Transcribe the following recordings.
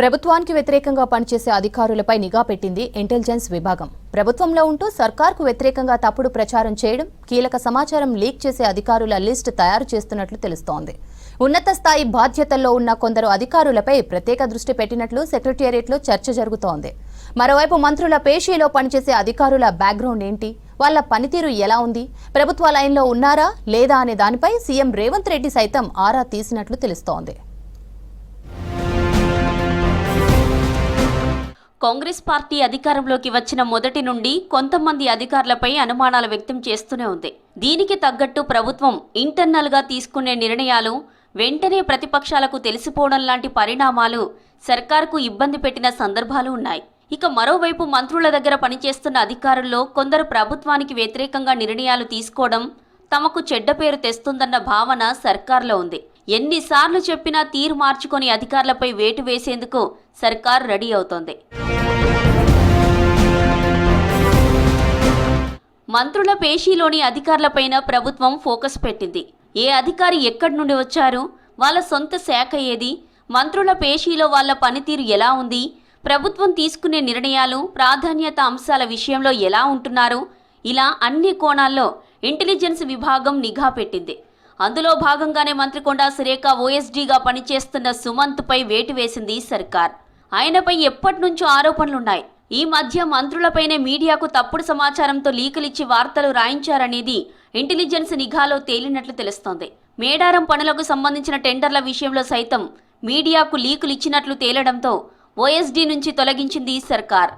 ప్రభుత్వానికి వ్యతిరేకంగా పనిచేసే అధికారులపై నిఘా పెట్టింది ఇంటెలిజెన్స్ విభాగం. ప్రభుత్వంలో ఉంటూ సర్కార్కు వ్యతిరేకంగా తప్పుడు ప్రచారం చేయడం, కీలక సమాచారం లీక్ చేసే అధికారుల లిస్ట్ తయారు చేస్తున్నట్లు తెలుస్తోంది. ఉన్నత స్థాయి బాధ్యతల్లో ఉన్న కొందరు అధికారులపై ప్రత్యేక దృష్టి పెట్టినట్లు సెక్రటేరియట్లో చర్చ జరుగుతోంది. మరోవైపు మంత్రుల పేషీలో పనిచేసే అధికారుల బ్యాక్గ్రౌండ్ ఏంటి, వాళ్ల పనితీరు ఎలా ఉంది, ప్రభుత్వ లైన్లో ఉన్నారా లేదా అనే దానిపై సీఎం రేవంత్ రెడ్డి సైతం ఆరా తీసినట్లు తెలుస్తోంది. కాంగ్రెస్ పార్టీ అధికారంలోకి వచ్చిన మొదటి నుండి కొంతమంది అధికారులపై అనుమానాలు వ్యక్తం చేస్తూనే ఉంది. దీనికి తగ్గట్టు ప్రభుత్వం ఇంటర్నల్ గా తీసుకునే నిర్ణయాలు వెంటనే ప్రతిపక్షాలకు తెలిసిపోవడం లాంటి పరిణామాలు సర్కార్కు ఇబ్బంది పెట్టిన సందర్భాలు ఉన్నాయి. ఇక మరోవైపు మంత్రుల దగ్గర పనిచేస్తున్న అధికారుల్లో కొందరు ప్రభుత్వానికి వ్యతిరేకంగా నిర్ణయాలు తీసుకోవడం తమకు చెడ్డ పేరు తెస్తుందన్న భావన సర్కార్లో ఉంది. ఎన్నిసార్లు చెప్పినా తీరు మార్చుకొని అధికారులపై వేటు వేసేందుకు సర్కార్ రెడీ అవుతోంది. మంత్రుల పేషీలోని అధికారులపైన ప్రభుత్వం ఫోకస్ పెట్టింది. ఏ అధికారి ఎక్కడి నుండి వచ్చారు, వాళ్ళ సొంత శాఖ ఏది, మంత్రుల పేషీలో వాళ్ళ పనితీరు ఎలా ఉంది, ప్రభుత్వం తీసుకునే నిర్ణయాలు ప్రాధాన్యత అంశాల విషయంలో ఎలా ఉంటున్నారు, ఇలా అన్ని కోణాల్లో ఇంటెలిజెన్స్ విభాగం నిఘా పెట్టింది. అందులో భాగంగానే మంత్రి కొండా సురేఖ ఓఎస్డీగా పనిచేస్తున్న సుమంత్పై వేటు వేసింది సర్కార్. ఆయనపై ఎప్పటి నుంచో ఆరోపణలున్నాయి. ఈ మధ్య మంత్రులపైనే మీడియాకు తప్పుడు సమాచారంతో లీకులిచ్చి వార్తలు రాయించారనేది ఇంటెలిజెన్స్ నిఘాలో తేలినట్లు తెలుస్తోంది. మేడారం పనులకు సంబంధించిన టెండర్ల విషయంలో సైతం మీడియాకు లీకులు ఇచ్చినట్లు తేలడంతో ఓఎస్డీ నుంచి తొలగించింది సర్కార్.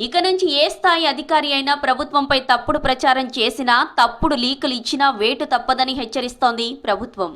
ఇక నుంచి ఏ స్థాయి అధికారి అయినా ప్రభుత్వంపై తప్పుడు ప్రచారం చేసినా, తప్పుడు లీకులు ఇచ్చినా వేటు తప్పదని హెచ్చరిస్తోంది ప్రభుత్వం.